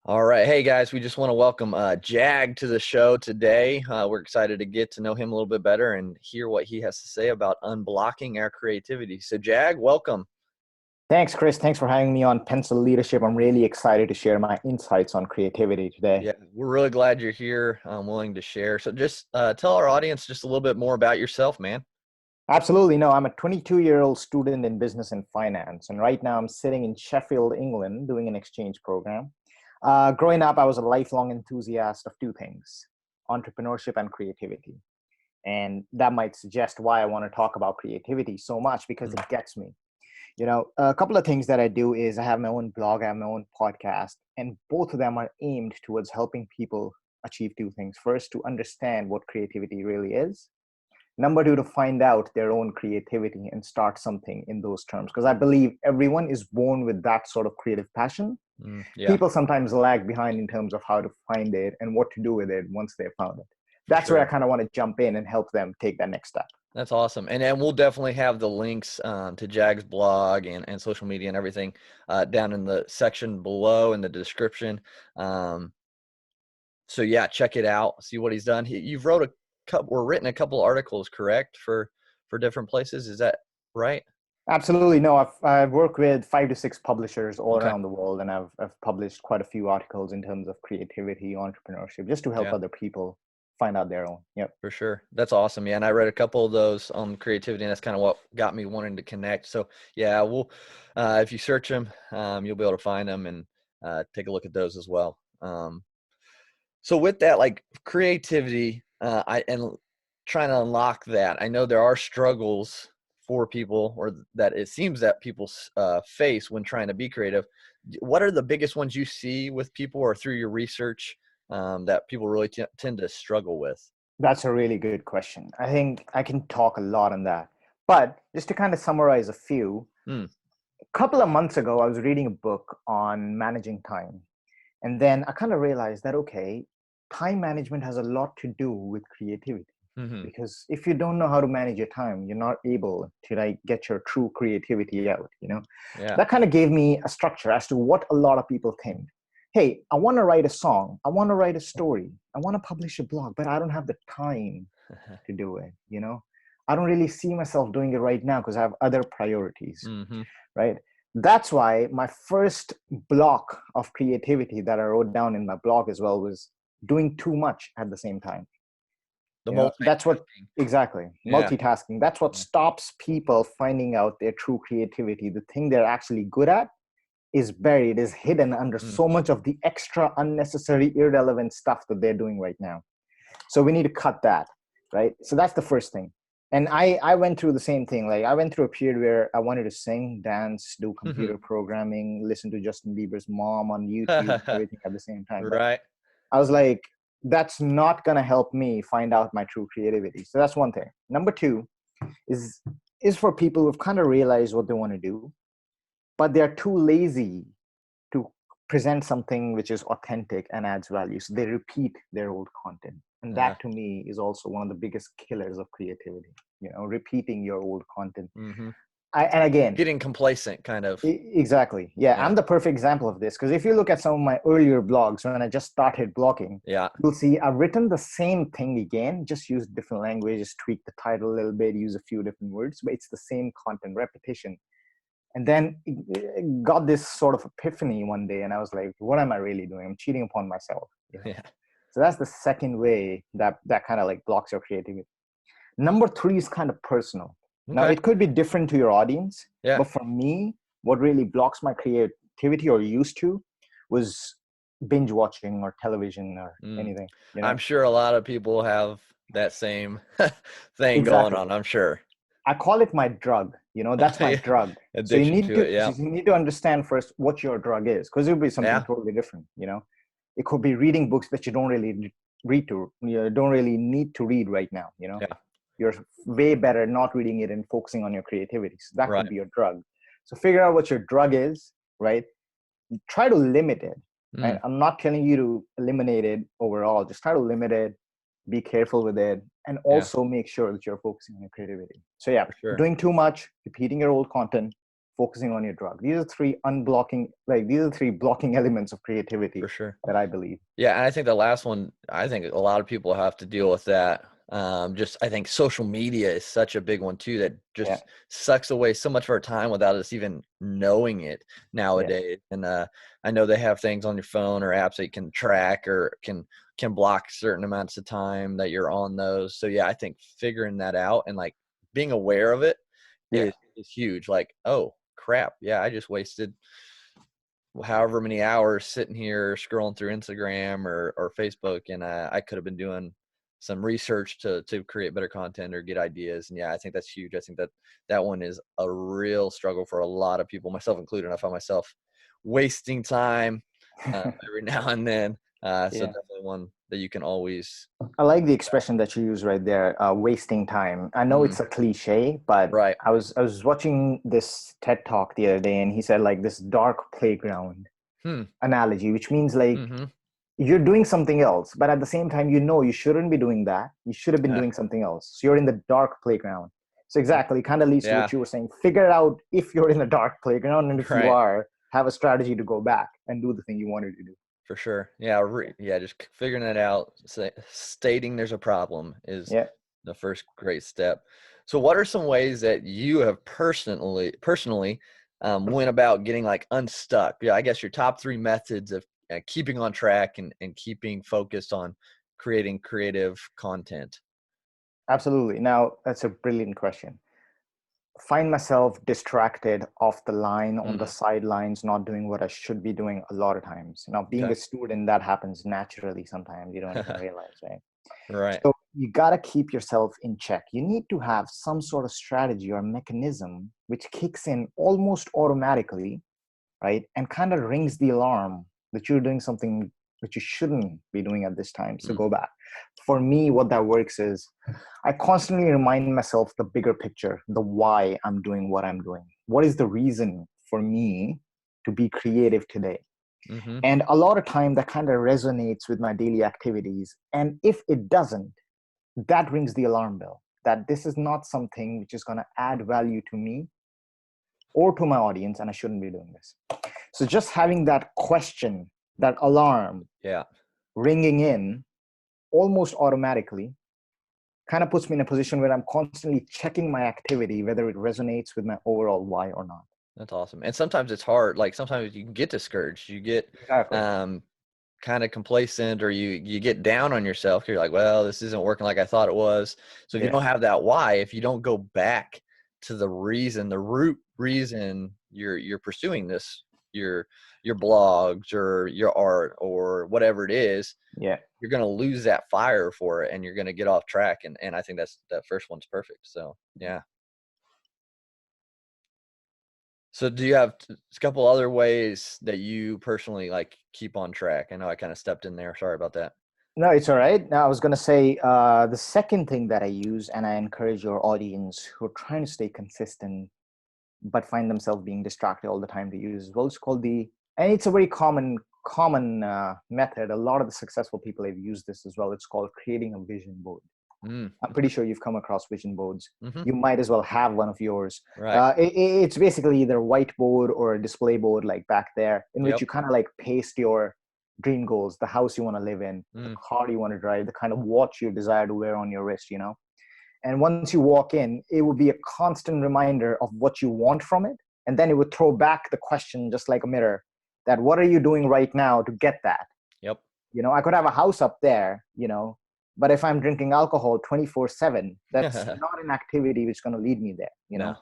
All right. Hey, guys, we just want to welcome Jag to the show today. We're excited to get to know him a little bit better and hear what he has to say about unblocking our creativity. So, Jag, welcome. Thanks, Chris. Thanks for having me on Pencil Leadership. I'm really excited to share my insights on creativity today. Yeah, we're really glad you're here, willing to share. So, just tell our audience just a little bit more about yourself, man. Absolutely. No, I'm a 22-year-old student in business and finance. And right now I'm sitting in Sheffield, England, doing an exchange program. Growing up, I was a lifelong enthusiast of two things: entrepreneurship and creativity. And that might suggest why I want to talk about creativity so much, because Mm, it gets me. A couple of things that I do is I have my own blog, I have my own podcast, and both of them are aimed towards helping people achieve two things. First, to understand what creativity really is. Number two, to find out their own creativity and start something in those terms. Because I believe everyone is born with that sort of creative passion. yeah, People sometimes lag behind in terms of how to find it and what to do with it once they've found it. for That's where I sure. kind of want to jump in and help them take that next step. That's awesome. And we'll definitely have the links to Jag's blog and social media and everything down in the section below in the description. Um, So yeah, check it out. See what he's done. You've wrote a couple or written a couple articles, correct, for different places. Is that right? Absolutely. No, I've worked with 5 to 6 publishers all Okay. around the world, and I've published quite a few articles in terms of creativity, entrepreneurship, just to help Yeah, other people find out their own. Yep. for sure. That's awesome. Yeah, and I read a couple of those on creativity, and that's kind of what got me wanting to connect. So yeah, we'll if you search them, you'll be able to find them and take a look at those as well. So with that, like creativity, I and trying to unlock that. I know there are struggles for people, or that it seems that people face when trying to be creative. What are the biggest ones you see with people, or through your research, that people really tend to struggle with? That's a really good question. I think I can talk a lot on that. But just to kind of summarize a few, Mm, a couple of months ago, I was reading a book on managing time. And then I kind of realized that, okay, time management has a lot to do with creativity. hmm. Because if you don't know how to manage your time, you're not able to like get your true creativity out. Yeah. That kind of gave me a structure as to what a lot of people think. Hey, I want to write a song, I want to write a story, I want to publish a blog, but I don't have the time to do it. I don't really see myself doing it right now because I have other priorities, Hmm. right? That's why my first block of creativity that I wrote down in my blog as well was doing too much at the same time. The That's what, multitasking. exactly, Yeah. multitasking. That's what Yeah. stops people finding out their true creativity. The thing they're actually good at is buried, is hidden under Mm, so much of the extra, unnecessary, irrelevant stuff that they're doing right now. So we need to cut that, right? So that's the first thing. And I went through the same thing. Like I went through a period where I wanted to sing, dance, do mhm. computer programming, listen to Justin Bieber's mom on YouTube, everything at the same time. But Right. I was like, that's not gonna help me find out my true creativity. So that's one thing. Number two is is for people who've kind of realized what they want to do, but they're too lazy to present something which is authentic and adds value. So they repeat their old content. And Yeah. that to me is also one of the biggest killers of creativity, repeating your old content. Hmm. And again, Getting complacent, kind of. exactly. Yeah, Yeah. I'm the perfect example of this. Because if you look at some of my earlier blogs when I just started blogging, Yeah. you'll see I've written the same thing again, just use different language, just tweak the title a little bit, use a few different words, but it's the same content repetition. And then it got this sort of epiphany one day, and I was like, what am I really doing? I'm cheating upon myself. Yeah. So that's the second way that kind of like blocks your creativity. Number three is kind of personal. Now Okay. it could be different to your audience, Yeah. but for me, what really blocks my creativity, or used to, was binge watching or television or Mm. anything. I'm sure a lot of people have that same thing going Exactly. on, I'm sure. I call it my drug. That's my Yeah. drug. So you Addiction need to to it, yeah. you need to understand first what your drug is, because it will be something Yeah. totally different. It could be reading books that you don't really don't really need to read right now. Yeah. You're way better not reading it and focusing on your creativity. So that could Right. be your drug. So figure out what your drug is, right? Try to limit it. Right? Mm, I'm not telling you to eliminate it overall. Just try to limit it, be careful with it, and yeah, also make sure that you're focusing on your creativity. So yeah, for sure. doing too much, repeating your old content, focusing on your drug. These are three unblocking, like these are three blocking elements of creativity For sure. that I believe. Yeah, and I think the last one, I think a lot of people have to deal with that. Just I think social media is such a big one too that Yeah, just sucks away so much of our time without us even knowing it yeah, nowadays. And I know they have things on your phone or apps that you can track or can block certain amounts of time that you're on those. So yeah, I think figuring that out and like being aware of it yeah. is huge. Like, oh crap, yeah, I just wasted however many hours sitting here scrolling through Instagram or Facebook, and I could have been doing some research to create better content or get ideas. And yeah, I think that's huge. I think that one is a real struggle for a lot of people, myself included. I find myself wasting time every now and then. So Yeah. definitely one that you can always. I like the expression that you use right there, wasting time. I know Mm, it's a cliche, but right. I was watching this TED talk the other day, and he said like this dark playground Hmm. analogy, which means like Mm-hmm. you're doing something else, but at the same time, you know you shouldn't be doing that. You should have been Yeah. doing something else. So you're in the dark playground. So exactly, kind of leads to Yeah. what you were saying. Figure out if you're in the dark playground, and if you Right. are, have a strategy to go back and do the thing you wanted to do. For sure. Yeah, yeah, just figuring it out, stating there's a problem is Yeah. the first great step. So what are some ways that you have personally went about getting like unstuck? Yeah, I guess your top 3 methods of keeping on track and keeping focused on creating creative content. Absolutely. Now, that's a brilliant question. Find myself distracted off the line on the Mm, sidelines, not doing what I should be doing a lot of times. Now, being okay. a student, that happens naturally sometimes. You don't even realize, right? Right. So you got to keep yourself in check. You need to have some sort of strategy or mechanism which kicks in almost automatically, right? And kind of rings the alarm that you're doing something that you shouldn't be doing at this time. So Mm, go back. For me, what that works is I constantly remind myself the bigger picture, the why I'm doing what I'm doing. What is the reason for me to be creative today? mhm. And a lot of time that kind of resonates with my daily activities. And if it doesn't, that rings the alarm bell that this is not something which is going to add value to me or to my audience, and I shouldn't be doing this. So just having that question, that alarm Yeah. ringing in almost automatically kind of puts me in a position where I'm constantly checking my activity, whether it resonates with my overall why or not. That's awesome. And sometimes it's hard. Like sometimes you can get discouraged. You get Exactly. um kind of complacent or you get down on yourself. You're like, well, this isn't working like I thought it was. So if you Yeah. don't have that why, if you don't go back to the reason, the root reason you're pursuing this, your blogs or your art or whatever it is, Yeah. you're going to lose that fire for it and you're going to get off track. And I think that first one's perfect. So yeah. So do you have a couple other ways that you personally like keep on track? I know I kind of stepped in there. Sorry about that. No, it's all right. Now, I was going to say the second thing that I use, and I encourage your audience who are trying to stay consistent but find themselves being distracted all the time to use as well. It's called and it's a very common method. A lot of the successful people have used this as well. It's called creating a vision board. Mm, I'm pretty sure you've come across vision boards. mhm. You might as well have one of yours. Right. It's basically either a whiteboard or a display board, like back there, in which Yep. you kind of like paste your dream goals, the house you want to live in, the Mm, car you want to drive, the kind of watch you desire to wear on your wrist, And once you walk in, it will be a constant reminder of what you want from it. And then it would throw back the question, just like a mirror, that what are you doing right now to get that? yep. I could have a house up there, but if I'm drinking alcohol 24/7, that's not an activity which is going to lead me there. No.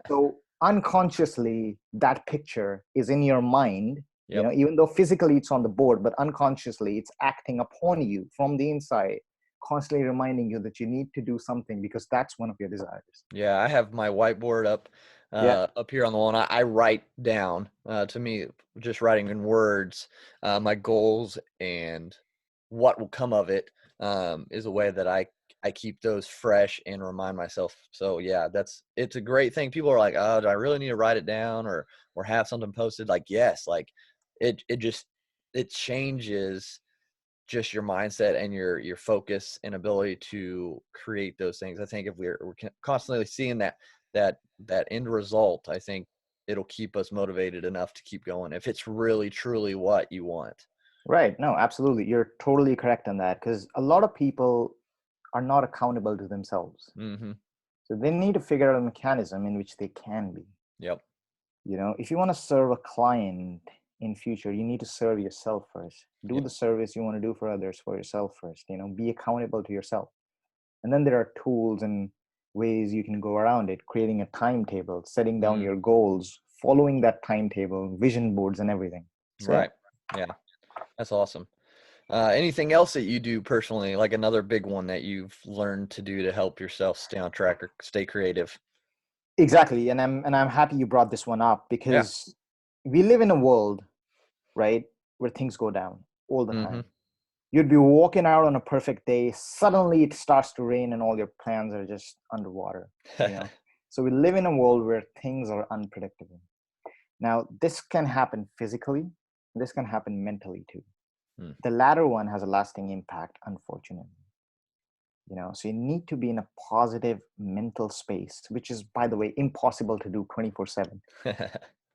So unconsciously, that picture is in your mind, Yep. even though physically it's on the board, but unconsciously it's acting upon you from the inside, constantly reminding you that you need to do something because that's one of your desires. Yeah, I have my whiteboard Yeah. up here on the wall, and I write down. To me, just writing in words, my goals and what will come of it is a way that I keep those fresh and remind myself. So yeah, it's a great thing. People are like, oh, do I really need to write it down or have something posted? Like yes, like it just it changes just your mindset and your focus and ability to create those things. I think if we're constantly seeing that end result, I think it'll keep us motivated enough to keep going if it's really truly what you want. Right. No, absolutely. You're totally correct on that, because a lot of people are not accountable to themselves. Mm-hmm. So they need to figure out a mechanism in which they can be. Yep. If you want to serve a client in future, you need to serve yourself first. Do Yep. the service you want to do for others for yourself first. Be accountable to yourself. And then there are tools and ways you can go around it, creating a timetable, setting down Mm, your goals, following that timetable, vision boards and everything. So yeah. right. Yeah. That's awesome. Anything else that you do personally, like another big one that you've learned to do to help yourself stay on track or stay creative? Exactly. And I'm happy you brought this one up, Yeah. because we live in a world, right, where things go down all the Mm-hmm. time. You'd be walking out on a perfect day, suddenly it starts to rain and all your plans are just underwater, you know. So we live in a world where things are unpredictable. Now, this can happen physically, this can happen mentally too. Mm, The latter one has a lasting impact, unfortunately. So you need to be in a positive mental space, which is, by the way, impossible to do 24/7.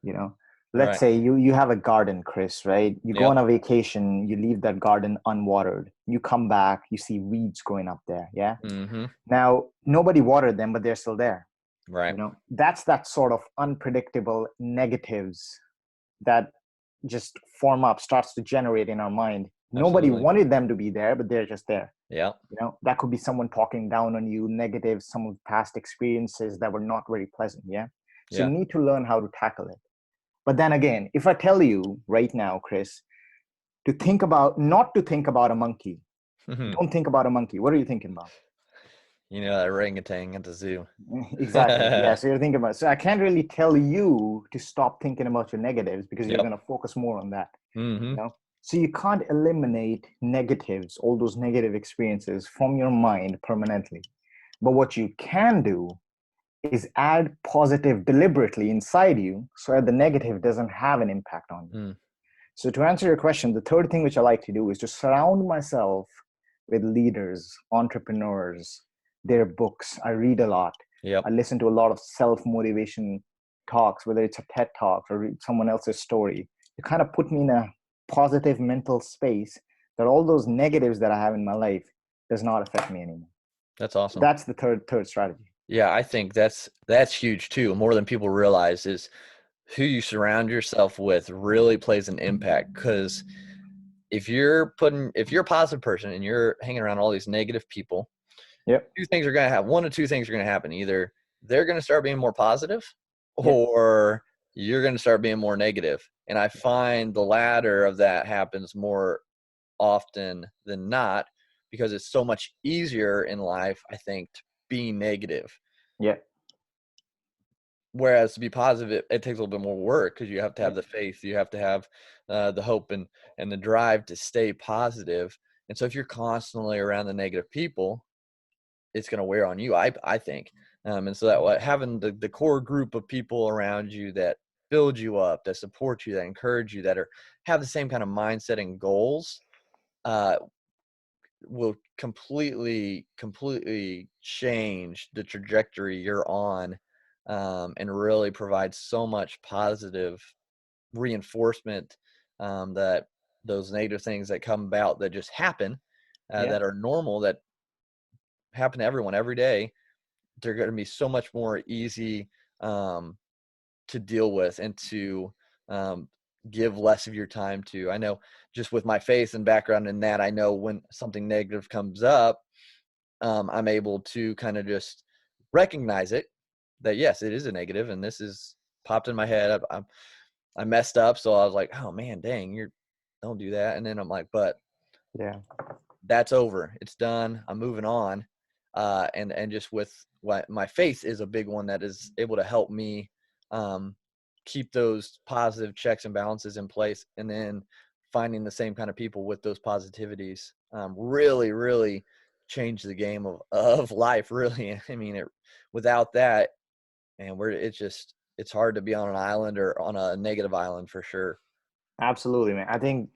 you know let's right. say you have a garden, Chris, right? You go Yep. on a vacation, you leave that garden unwatered, you come back, you see weeds growing up there. Yeah. Mm-hmm. Now, nobody watered them, but they're still there. Right. That's that sort of unpredictable negatives that just form up, starts to generate in our mind. Nobody Absolutely. wanted them to be there, but they're just there. Yeah. That could be someone talking down on you, negative, some of past experiences that were not very pleasant. Yeah. So you Yeah. need to learn how to tackle it. But then again, if I tell you right now, Chris, not to think about a monkey, Mm-hmm. don't think about a monkey. What are you thinking about? That orangutan at the zoo. Exactly. Yeah. So you're thinking about. So I can't really tell you to stop thinking about your negatives, because you're Yep. going to focus more on that. Mm-hmm. So you can't eliminate negatives, all those negative experiences from your mind permanently. But what you can do is add positive deliberately inside you, so that the negative doesn't have an impact on you. Mm. So to answer your question, the third thing which I like to do is to surround myself with leaders, entrepreneurs, their books. I read a lot. Yep. I listen to a lot of self-motivation talks, whether it's a TED talk or read someone else's story. To kind of put me in a positive mental space, that all those negatives that I have in my life does not affect me anymore. That's So awesome. that's the third strategy. Yeah, I think that's huge too. More than people realize is who you surround yourself with really plays an impact. Because if you're a positive person and you're hanging around all these negative people, Yep. two things are going to happen. One of two things are going to happen. Either they're going to start being more positive, Yep. or you're going to start being more negative. And I find the latter of that happens more often than not, because it's so much easier in life, I think, to be negative. Yep. Whereas to be positive, it takes a little bit more work, because you have to have Yep. the faith, you have to have the hope and the drive to stay positive. And so if you're constantly around the negative people, it's going to wear on you, I think. And so that having the core group of people around you that build you up, that support you, that encourage you, that have the same kind of mindset and goals, uh, will completely change the trajectory you're on, and really provide so much positive reinforcement, that those negative things that come about that just happen, Yeah. that are normal, that happen to everyone every day, they're going to be so much more easy, um, to deal with and to, um, give less of your time to. I know, just with my faith and background in that, I know when something negative comes up, I'm able to kind of just recognize it, that yes, it is a negative, and this is popped in my head. I messed up, so I was like, oh man, dang, don't do that. And then I'm like, but Yeah. that's over. It's done. I'm moving on. And just with what my faith is a big one that is able to help me, um, keep those positive checks and balances in place. And then finding the same kind of people with those positivities, really, really change the game of life. Really. I mean, without that, man, it's hard to be on an island or on a negative island for sure. Absolutely, man. I think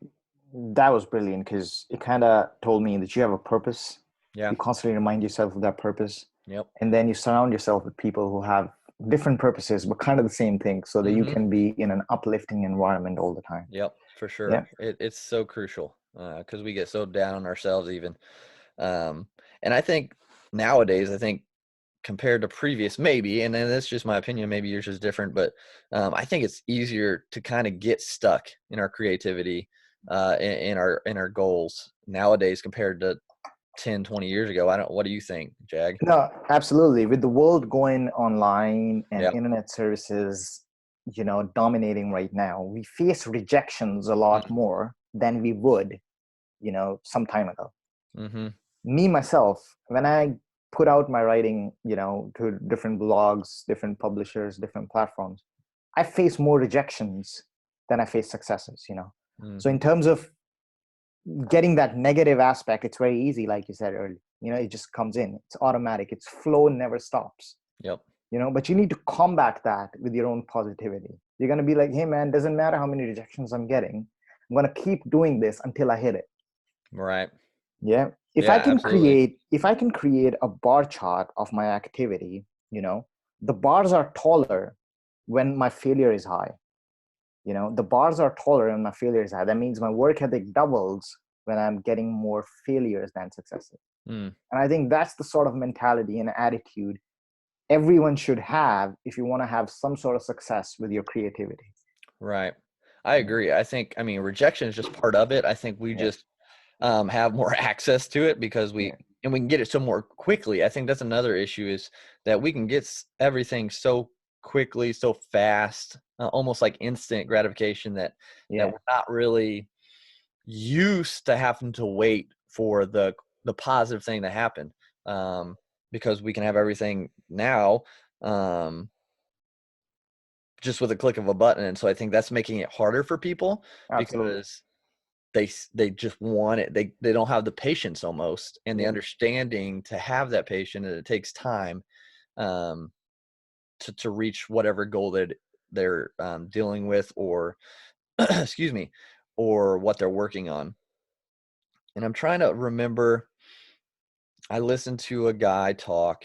that was brilliant, because it kind of told me that you have a purpose. Yeah. You constantly remind yourself of that purpose. Yep. And then you surround yourself with people who have different purposes, but kind of the same thing, so that you Mm-hmm. can be in an uplifting environment all the time. Yep, for Yeah. sure. It's so crucial because we get so down on ourselves even. Um, and I think nowadays, I think compared to previous, maybe, and then that's just my opinion, maybe yours is different, but I think it's easier to kind of get stuck in our creativity, in our goals nowadays compared to 10, 20 years ago. What do you think, Jag? No, absolutely. With the world going online and Yeah. internet services, dominating right now, we face rejections a lot more than we would, some time ago. Mm-hmm. Me myself, when I put out my writing, to different blogs, different publishers, different platforms, I face more rejections than I face successes. So Mm-hmm. in terms of getting that negative aspect, it's very easy, like you said earlier. It just comes in. It's automatic. Its flow never stops. Yep. But you need to combat that with your own positivity. You're gonna be like, hey man, doesn't matter how many rejections I'm getting. I'm gonna keep doing this until I hit it. Right. Yeah. If I Yeah, can absolutely. create, if I can create a bar chart of my activity, the bars are taller when my failure is high. The bars are taller when my failure is high. That means my work ethic doubles when I'm getting more failures than successes. Mm, And I think that's the sort of mentality and attitude everyone should have if you want to have some sort of success with your creativity. right. I Yeah. agree. I mean, rejection is just part of it. I think we Yeah. just have more access to it because Yeah. we can get it so more quickly. I think that's another issue is that we can get everything so quickly, so fast, almost like instant gratification that Yeah. we're not really used to having to wait for the positive thing to happen, because we can have everything now, um, just with a click of a button. And so I think that's making it harder for people Absolutely. because they just want it. They don't have the patience almost and the Yeah. understanding to have that patience, and it takes time um, to reach whatever goal that they're dealing with, or excuse me, or what they're working on. And I'm trying to remember. I listened to a guy talk,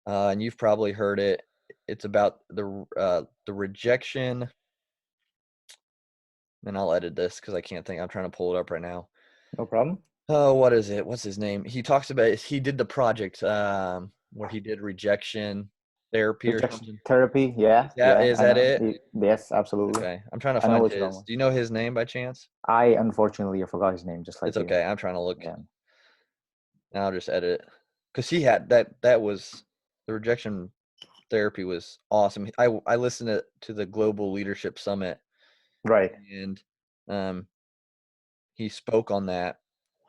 and you've probably heard it. It's about the rejection. And I'll edit this because I can't think. I'm trying to pull it up right now. No problem. Oh, what is it? What's his name? He talks about he did the project where he did rejection therapy or Rejection something. therapy. Yeah. Yeah. Is I that know. it? Yes, absolutely. Okay. I'm trying to I know find what you're talking his. about. Do you know his name by chance? I unfortunately forgot his name, just like It's you. okay. I'm trying to look. Yeah. I'll just edit it because he had that was the rejection therapy was awesome. I listened to the Global Leadership Summit, Right. and um he spoke on that.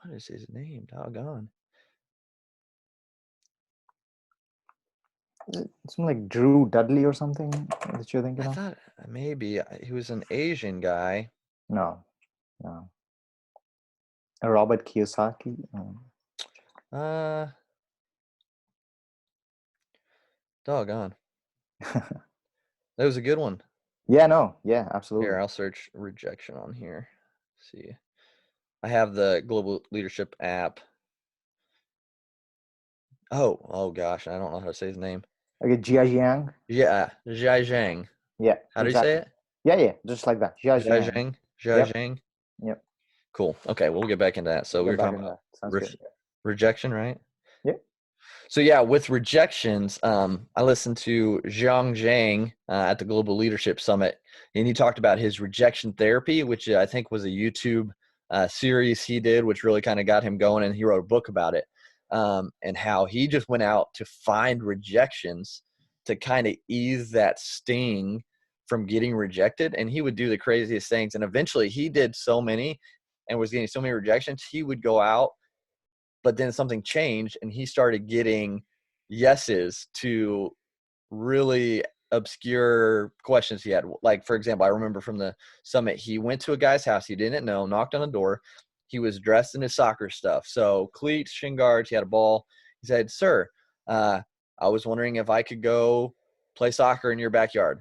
What is his name? Doggone. Is it something like Drew Dudley or something that you're thinking I of? thought maybe he was an Asian guy. No. No. Robert Kiyosaki. Uh, Doggone. That was a good one. Yeah. No. Yeah. Here, Absolutely. I'll search rejection on here. See. I have the Global Leadership app. Oh gosh, I don't know how to say his name. Okay. Jia Jiang. Yeah, Jia Zhang. Yeah. How do you say Exactly. it? Yeah. Yeah. Just like that. Jia Jia Jiang. Zhang. Jia Yep. Zhang. Yep. Cool. Okay, we'll get back into that. So We'll we get were back talking in about that. Sounds good. rejection, right? Yeah. So yeah, with rejections, I listened to Zhang Zhang at the Global Leadership Summit, and he talked about his rejection therapy, which I think was a YouTube series he did, which really kind of got him going. And he wrote a book about it, and how he just went out to find rejections to kind of ease that sting from getting rejected. And he would do the craziest things, and eventually he did so many and was getting so many rejections, he would go out, but then something changed and he started getting yeses to really obscure questions he had. Like, for example, I remember from the summit, he went to a guy's house he didn't know, knocked on the door. He was dressed in his soccer stuff. So cleats, shin guards, he had a ball. He said, "Sir, uh, I was wondering if I could go play soccer in your backyard."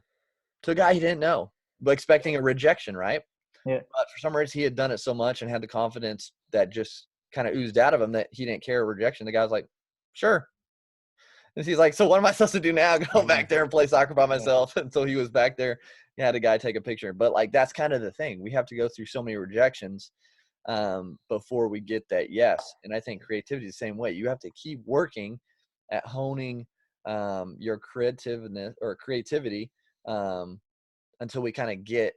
To a guy he didn't know, but expecting a rejection, right? Yeah. But for some reason, he had done it so much and had the confidence that just kind of oozed out of him that he didn't care rejection. The guy was like, "Sure." And he's like, so what am I supposed to do now? Go back Mhm. there and play soccer by Yeah. myself. And so he was back there. He had a guy take a picture. But like that's kind of the thing. We have to go through so many rejections before we get that yes. And I think creativity is the same way. You have to keep working at honing your creativeness or creativity um, until we kind of get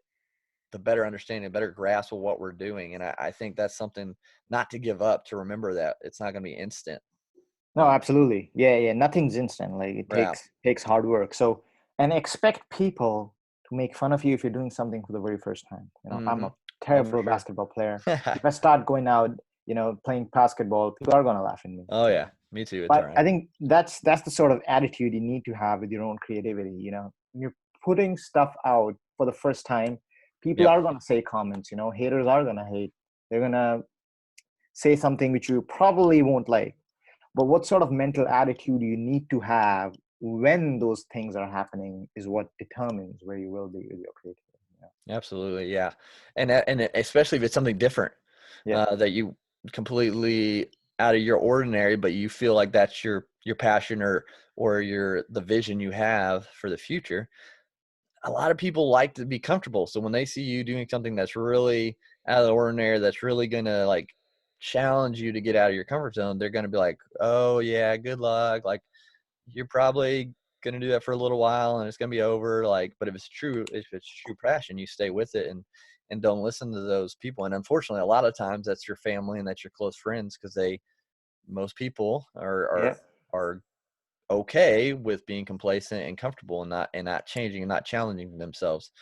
the better understanding, a better grasp of what we're doing. And I think that's something not to give up, to remember that it's not going to be instant. No, absolutely. Yeah, yeah. Nothing's instant. Like it Yeah. takes hard work. So, and expect people to make fun of you if you're doing something for the very first time. You know, I'm Mm-hmm. a Oh, for terrible sure. basketball player. If I start going out, playing basketball, people are gonna laugh at me. Oh You yeah, know, me too. It's all but right. I think that's the sort of attitude you need to have with your own creativity. You know, when you're putting stuff out for the first time, people Yep. are gonna say comments. You know, haters are gonna hate. They're gonna say something which you probably won't like, but what sort of mental attitude you need to have when those things are happening is what determines where you will be with your creativity. Absolutely. Yeah. Especially if it's something different Yeah. that you completely out of your ordinary, but you feel like that's your passion or the vision you have for the future. A lot of people like to be comfortable. So when they see you doing something that's really out of the ordinary, that's really going to like challenge you to get out of your comfort zone, they're going to be like, oh yeah, good luck. Like you're probably going to do that for a little while and it's going to be over. Like, but if it's true passion, you stay with it and don't listen to those people. And unfortunately, a lot of times that's your family and that's your close friends, because most people Yeah. are okay with being complacent and comfortable and not changing and not challenging themselves.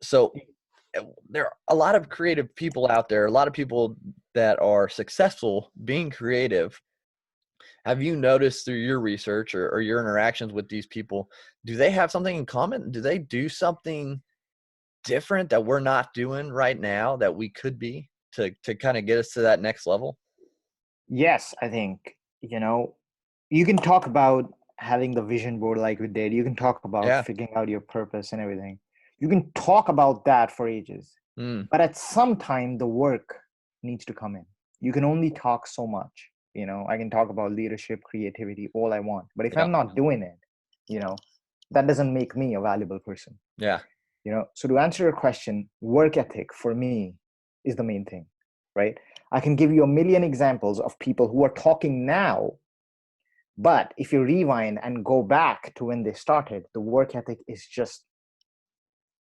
So there are a lot of creative people out there, a lot of people that are successful being creative. Have you noticed through your research or your interactions with these people, do they have something in common? Do they do something different that we're not doing right now that we could be to kind of get us to that next level? Yes, I think, you can talk about having the vision board like we did. You can talk about Yeah. figuring out your purpose and everything. You can talk about that for ages. Mm, But at some time, the work needs to come in. You can only talk so much. I can talk about leadership, creativity, all I want. But if yeah. I'm not doing it, you know, that doesn't make me a valuable person. Yeah. So to answer your question, work ethic for me is the main thing, right? I can give you a million examples of people who are talking now, but if you rewind and go back to when they started, the work ethic is just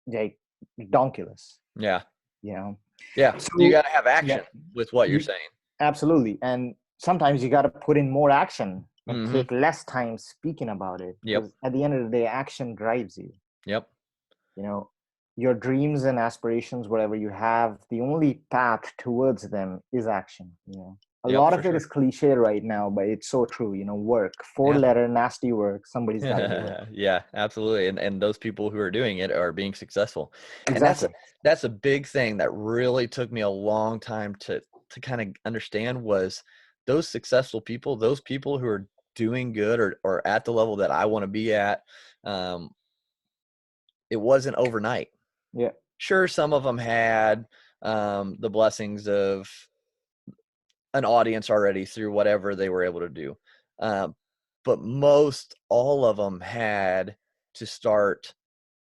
like donkulous, Yeah. you know. Yeah. You So got to have yeah, action with what you're you, saying. absolutely. And sometimes you got to put in more action and Hmm. take less time speaking about it, Yep. because at the end of the day, action drives you. Yep. you know your dreams and aspirations, whatever you have, the only path towards them is action. A Yep. lot For of it sure. is cliche right now, but it's so true. Work, four Yeah. letter nasty work, somebody's got to do it. Yeah, absolutely. And those people who are doing it are being successful. And Exactly. that's a big thing that really took me a long time to kind of understand, was those successful people, those people who are doing good or at the level that I want to be at. Um, it wasn't overnight. Yeah. Sure, some of them had the blessings of an audience already through whatever they were able to do. Um, but most all of them had to start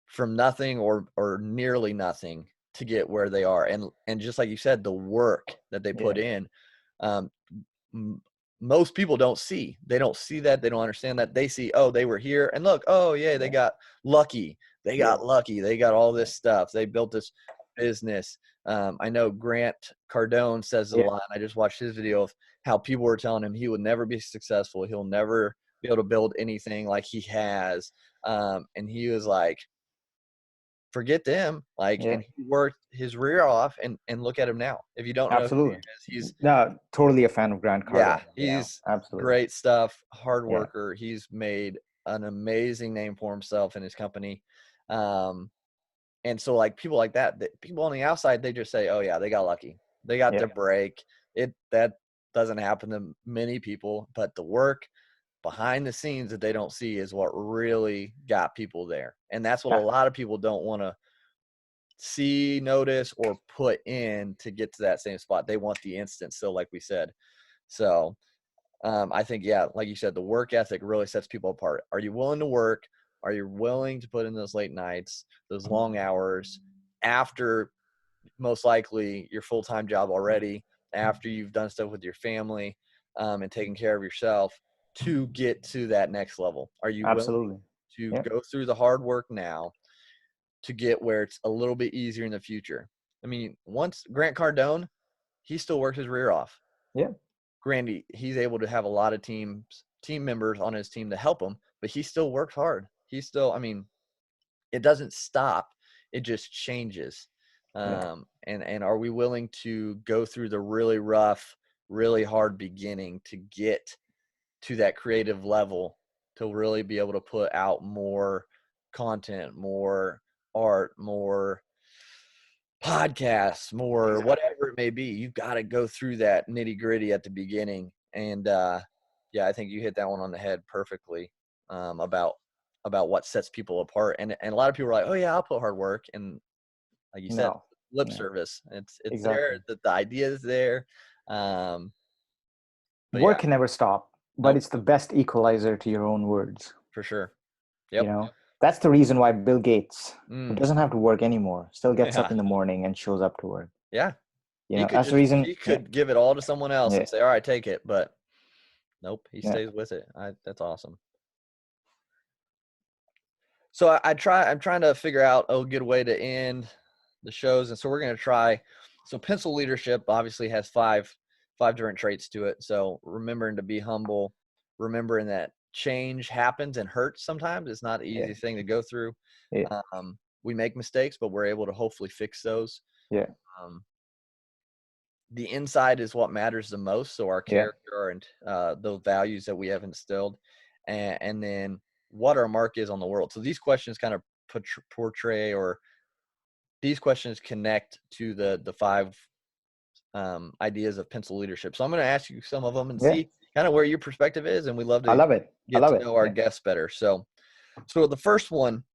from nothing or nearly nothing to get where they are. And just like you said, the work that they Yeah. put in, um, m- most people don't see. They don't see that. They don't understand that. They see, oh, they were here and look, oh yeah, they Yeah. got lucky. They Yeah. got lucky. They got all Yeah. this stuff. They built this business. I know Grant Cardone says it a Yeah. lot. I just watched his video of how people were telling him he would never be successful. He'll never be able to build anything like he has. And he was like, forget them. Like, Yeah. and he worked his rear off and look at him now. If you don't know who he Absolutely. is, he's No, totally a fan of Grant yeah, Cardone. he's Absolutely. great stuff, hard Yeah. worker. He's made an amazing name for himself and his company. Um, and so like people like that people on the outside, they just say, oh yeah, they got lucky. They got Yeah. their break. That doesn't happen to many people, but the work behind the scenes that they don't see is what really got people there. And that's what a Yeah. lot of people don't want to see, notice, or put in to get to that same spot. They want the instant still, like we said. So I think, yeah, like you said, the work ethic really sets people apart. Are you willing to work? Are you willing to put in those late nights, those long hours after most likely your full-time job already, after you've done stuff with your family, and taking care of yourself to get to that next level? Are you willing Absolutely. to Yeah. go through the hard work now to get where it's a little bit easier in the future? I mean, once Grant Cardone, he still works his rear off. Yeah. Grandy, he's able to have a lot of team members on his team to help him, but he still works hard. He still, I mean, it doesn't stop. It just changes. Yeah. And are we willing to go through the really rough, really hard beginning to get to that creative level to really be able to put out more content, more art, more podcasts, more Exactly. whatever it may be? You've got to go through that nitty gritty at the beginning. And yeah, I think you hit that one on the head perfectly, about what sets people apart. And a lot of people are like, oh yeah, I'll put hard work. And like you said, No. lip No. service. It's Exactly. there. The idea is there. Um, but Work yeah, can never stop, but nope, it's the best equalizer to your own words. for sure. You Yep. know, that's the reason why Bill Gates, who Mm, doesn't have to work anymore, still gets up yeah. in the morning and shows up to work. Yeah. You know, that's the reason. He Yeah. could give it all to someone else Yeah. and say, all right, take it. But nope, he Yeah. stays with it. That's awesome. So I'm trying to figure out a good way to end the shows. And so we're going to try. So pencil leadership obviously has five different traits to it. So remembering to be humble, remembering that change happens and hurts sometimes. It's not the Yeah. easiest thing to go through. Yeah. We make mistakes, but we're able to hopefully fix those. Yeah. Um, the inside is what matters the most. So our Yeah. character and those values that we have instilled, and then what our mark is on the world. So these questions kind of portray, or these questions connect to the five ideas of pencil leadership. So I'm going to ask you some of them and Yeah. see kind of where your perspective is, and we love I to love it. I get love to it. know our Yeah. guests better. So the first one,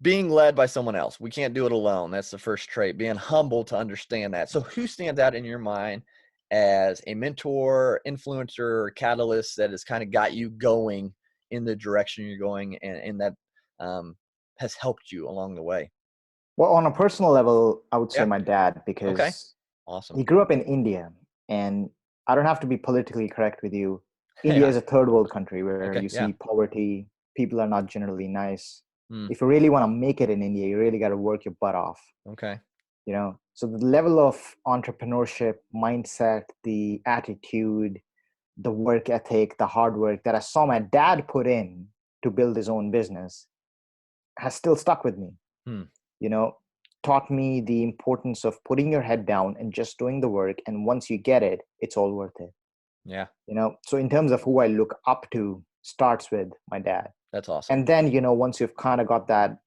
being led by someone else. We can't do it alone. That's the first trait, being humble to understand that. So who stands out in your mind as a mentor, influencer, or catalyst that has kind of got you going in the direction you're going, and that has helped you along the way? Well, on a personal level, I would say Yeah. my dad, Okay. because Awesome. he grew up in India, and I don't have to be politically correct with you. India Yeah. is a third world country where Okay. you Yeah. see poverty, people are not generally nice. Mm, If you really want to make it in India, you really got to work your butt off, okay. you know? So the level of entrepreneurship, mindset, the attitude, the work ethic, the hard work that I saw my dad put in to build his own business has still stuck with me. Hmm. You know, taught me the importance of putting your head down and just doing the work, and once you get it, it's all worth it. Yeah. You know, so in terms of who I look up to, starts with my dad. That's awesome. And then, you know, once you've kind of got that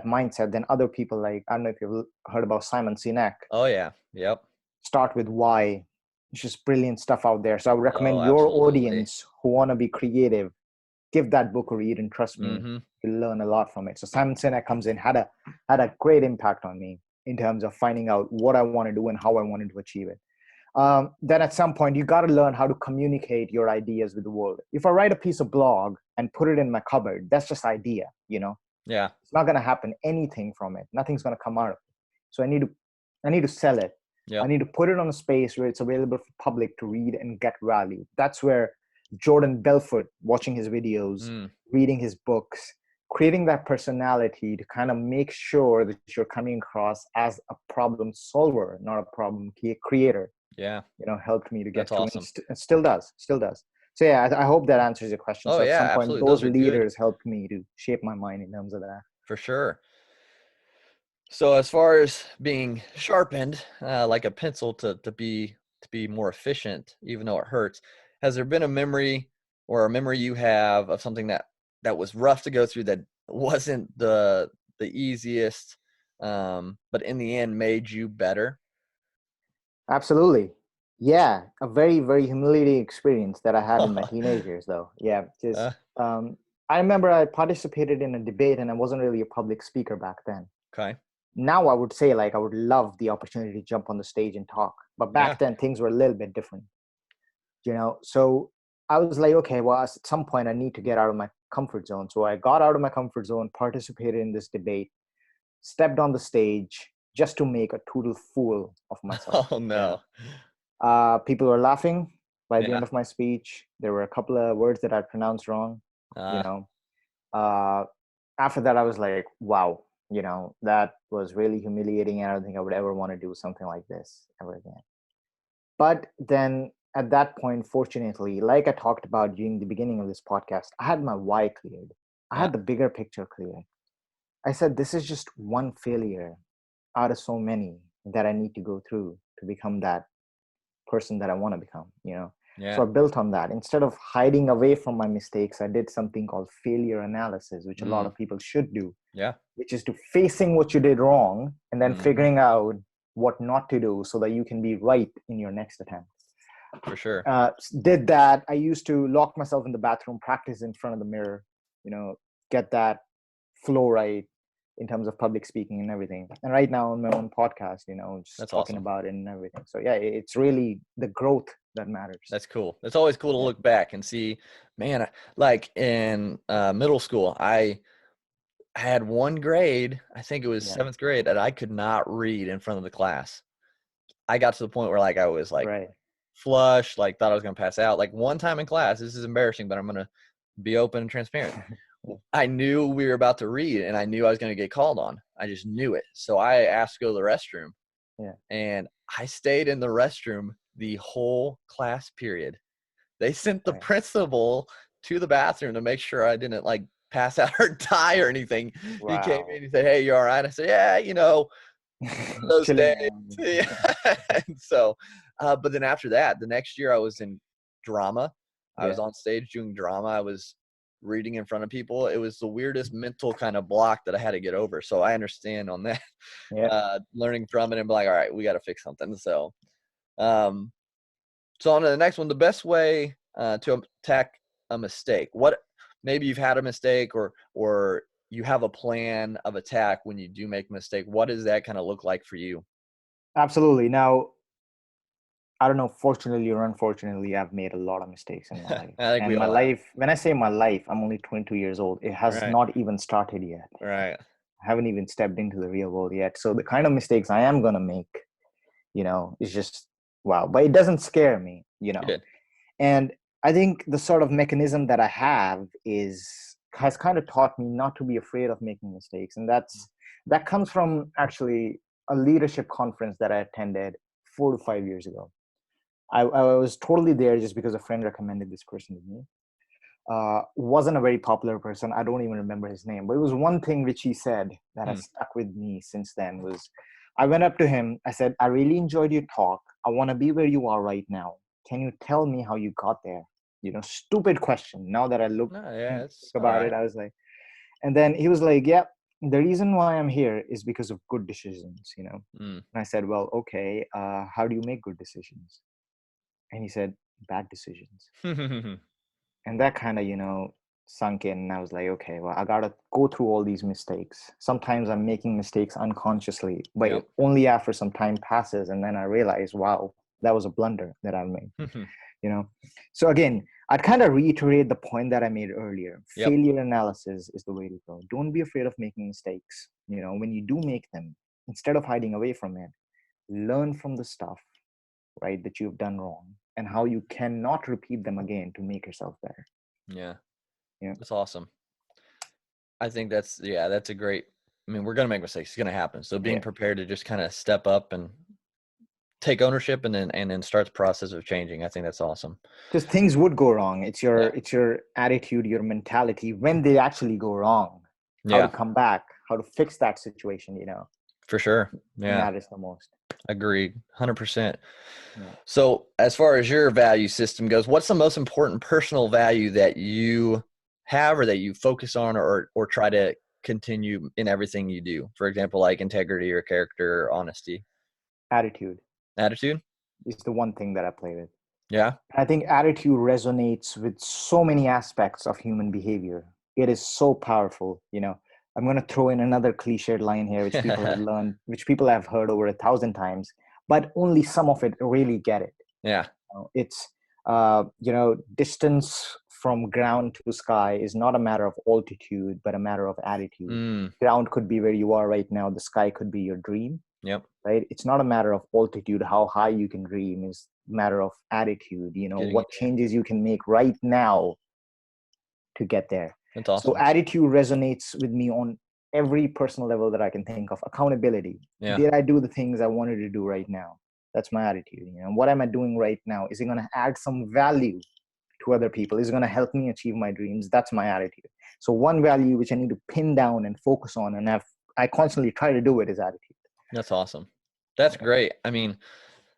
mindset, then other people, like, I don't know if you've heard about Simon Sinek, Oh yeah. Yep. Start With Why. It's just brilliant stuff out there. So I would Oh, recommend your absolutely. audience who want to be creative, give that book a read, and trust me, Mm-hmm. you'll learn a lot from it. So Simon Sinek comes in, had a great impact on me in terms of finding out what I want to do and how I wanted to achieve it. Then at some point, you got to learn how to communicate your ideas with the world. If I write a piece of blog and put it in my cupboard, that's just idea, you know. Yeah. It's not going to happen anything from it. Nothing's going to come out of it. So I need to sell it. I Yep. need to put it on a space where it's available for public to read and get value. That's where Jordan Belfort, watching his videos, Mm, reading his books, creating that personality to kind of make sure that you're coming across as a problem solver, not a problem creator, yeah. you know, helped me to That's get to, and awesome. it still does. So yeah, I hope that answers your question. Oh So at yeah, some point, absolutely. those Those are good leaders helped me to shape my mind in terms of that. for sure. So as far as being sharpened, like a pencil to be more efficient, even though it hurts, has there been a memory or a memory you have of something that was rough to go through, that wasn't the easiest, but in the end made you better? Absolutely. Yeah, a very, very humiliating experience that I had in my teenagers, though. Yeah, just Uh, um, I remember I participated in a debate, and I wasn't really a public speaker back then. okay. Now I would say, like, I would love the opportunity to jump on the stage and talk, but Yeah. back then things were a little bit different. So I was like, okay, well, at some point I need to get out of my comfort zone. So I got out of my comfort zone, participated in this debate, stepped on the stage just to make a total fool of myself. Oh no. People were laughing by the Yeah. end of my speech. There were a couple of words that I pronounced wrong. you Uh, know uh, After that I was like, wow, that was really humiliating. I don't think I would ever want to do something like this ever again. But then at that point, fortunately, like I talked about during the beginning of this podcast, I had my why cleared. I yeah. had the bigger picture clear. I said, this is just one failure out of so many that I need to go through to become that person that I want to become. So Yeah. I built on that. Instead of hiding away from my mistakes, I did something called failure analysis, which a lot Mm, of people should do, yeah. which is to facing what you did wrong and then Hmm. figuring out what not to do so that you can be right in your next attempt. For sure. Did that. I used to lock myself in the bathroom, practice in front of the mirror, you know, get that flow right in terms of public speaking and everything. And right now on my own podcast, just That's talking awesome. about it and everything. So yeah, it's really the growth that matters. That's cool. It's always cool to Yeah. look back and see, man, like in middle school, I had one grade, I think it was Yeah. seventh grade, that I could not read in front of the class. I got to the point where like I was like Right. flushed, like thought I was gonna pass out. Like one time in class, this is embarrassing, but I'm gonna be open and transparent. I knew we were about to read and I knew I was gonna get called on. I just knew it. So I asked to go to the restroom Yeah. and I stayed in the restroom the whole class period. They sent the Right. principal to the bathroom to make sure I didn't like pass out or die or anything. He came Wow. in, he said, "Hey, you all right?" I said, "Yeah, one of Just those chilling days." around. Yeah. And so, but then after that, the next year I was in drama. I was Yeah. on stage doing drama. I was reading in front of people. It was the weirdest mental kind of block that I had to get over. So I understand on that, Yeah. learning from it and be like, all right, we got to fix something. Um, so on to the next one, the best way to attack a mistake. What maybe you've had a mistake or you have a plan of attack when you do make a mistake. What does that kind of look like for you? Absolutely. Now, I don't know, fortunately or unfortunately, I've made a lot of mistakes in my life. I think we And my all have. life, when I say my life, I'm only 22 years old. It has Right. not even started yet. Right. I haven't even stepped into the real world yet. So the kind of mistakes I am going to make, is just wow. But it doesn't scare me. Good. And I think the sort of mechanism that I have has kind of taught me not to be afraid of making mistakes. And that comes from actually a leadership conference that I attended 4 to 5 years ago. I was totally there just because a friend recommended this person to me. Wasn't a very popular person. I don't even remember his name, but it was one thing which he said that Hmm. has stuck with me since then. Was I went up to him. I said, I really enjoyed your talk. I want to be where you are right now. Can you tell me how you got there? Stupid question. Now that I look No, yeah, think it's all about right. it, I was like, and then he was like, yeah, the reason why I'm here is because of good decisions. Mm. And I said, well, okay, how do you make good decisions? And he said, bad decisions. And that kind of sunk in, and I was like, okay, well, I gotta go through all these mistakes. Sometimes I'm making mistakes unconsciously, but Yep. only after some time passes, and then I realize, wow, that was a blunder that I made. you know so again, I'd kind of reiterate the point that I made earlier. Yep. Failure analysis is the way to go. Don't be afraid of making mistakes. When you do make them, instead of hiding away from it, learn from the stuff, right, that you've done wrong, and how you cannot repeat them again to make yourself better. Yeah. Yeah. That's awesome. I think that's a great, I mean, we're going to make mistakes. It's going to happen. So being Yeah. prepared to just kind of step up and take ownership and then start the process of changing. I think that's awesome. Because things would go wrong. It's your Yeah. it's your attitude, your mentality when they actually go wrong, how to Yeah, come back, how to fix that situation, for sure. Yeah. matters the most. Agreed. 100%. Yeah. So as far as your value system goes, what's the most important personal value that you have or that you focus on or try to continue in everything you do? For example, like integrity or character or honesty, Attitude attitude. is the one thing that I play with. Yeah. I think attitude resonates with so many aspects of human behavior. It is so powerful. I'm going to throw in another cliched line here, which people have learned, which people have heard over 1,000 times, but only some of it really get it. Yeah. It's Distance from ground to sky is not a matter of altitude, but a matter of attitude. Mm, Ground could be where you are right now. The sky could be your dream, yep. right? It's not a matter of altitude, how high you can dream is a matter of attitude, Getting what it there. changes you can make right now to get there. That's So awesome. attitude resonates with me on every personal level that I can think of. Accountability. Yeah. Did I do the things I wanted to do right now? That's my attitude. What am I doing right now? Is it going to add some value to other people? Is it going to help me achieve my dreams? That's my attitude. So one value which I need to pin down and focus on, and I constantly try to do it, is attitude. That's awesome. That's great. I mean,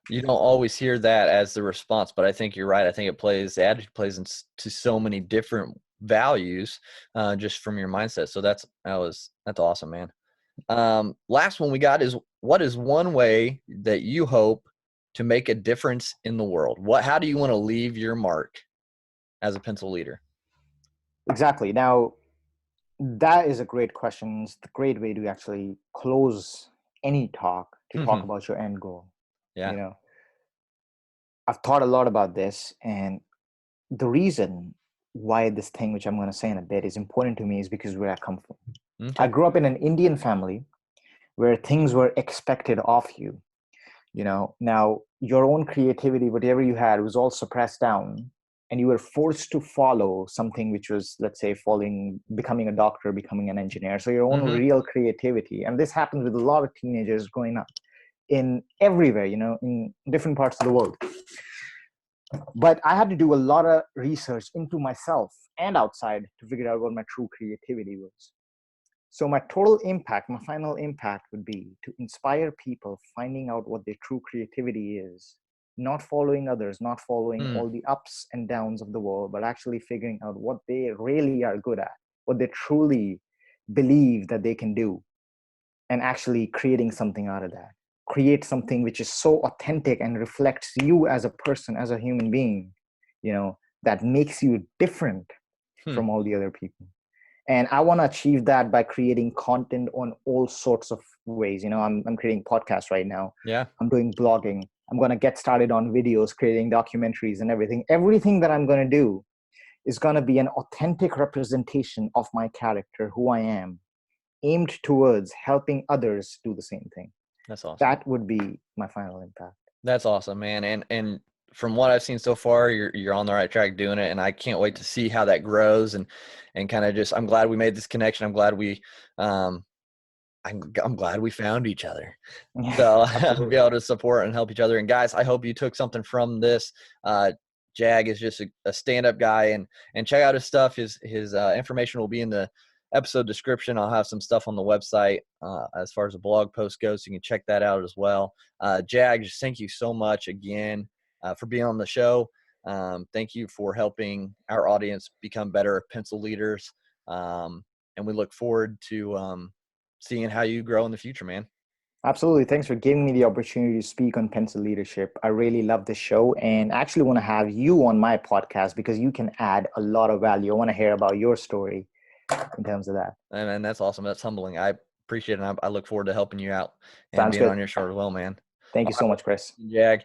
you don't always hear that as the response, but I think you're right. I think the attitude plays into so many different values, just from your mindset. So that's awesome, man. Last one we got is, what is one way that you hope to make a difference in the world? How do you want to leave your mark as a pencil leader? Exactly. Now, that is a great question. It's a great way to actually close any talk, to talk Hmm. about your end goal. Yeah. You know, I've thought a lot about this, and the reason why this thing, which I'm going to say in a bit, is important to me is because where I come from. I Okay. grew up in an Indian family where things were expected of you. Now your own creativity, whatever you had, was all suppressed down, and you were forced to follow something which was, let's say, becoming a doctor, becoming an engineer. So your own Hmm. real creativity, and this happens with a lot of teenagers growing up in everywhere, in different parts of the world. But I had to do a lot of research into myself and outside to figure out what my true creativity was. So my total impact, my final impact, would be to inspire people finding out what their true creativity is, not following others, not following Mm, all the ups and downs of the world, but actually figuring out what they really are good at, what they truly believe that they can do, and actually creating something out of that. Create something which is so authentic and reflects you as a person, as a human being, that makes you different hmm. from all the other people. And I want to achieve that by creating content on all sorts of ways. I'm creating podcasts right now. Yeah. I'm doing blogging. I'm going to get started on videos, creating documentaries and everything that I'm going to do is going to be an authentic representation of my character, who I am, aimed towards helping others do the same thing. That's awesome. That would be my final impact. That's awesome, man. And from what I've seen so far, you're on the right track doing it, and I can't wait to see how that grows, and kind of just, I'm glad we made this connection. I'm glad um I'm glad we found each other. So be Absolutely. able to support and help each other. And guys, I hope you took something from this. Jag is just a stand-up guy, and check out his stuff. His information will be in the episode description. I'll have some stuff on the website as far as the blog post goes, so you can check that out as well. Jag, just thank you so much again for being on the show. Thank you for helping our audience become better pencil leaders. And we look forward to seeing how you grow in the future, man. Absolutely. Thanks for giving me the opportunity to speak on pencil leadership. I really love the show and actually want to have you on my podcast because you can add a lot of value. I want to hear about your story in terms of that. And that's awesome. That's humbling. I appreciate it. And I look forward to helping you out and Sounds being good. on your show as well, man. Thank All you so right, much, Chris. Jag.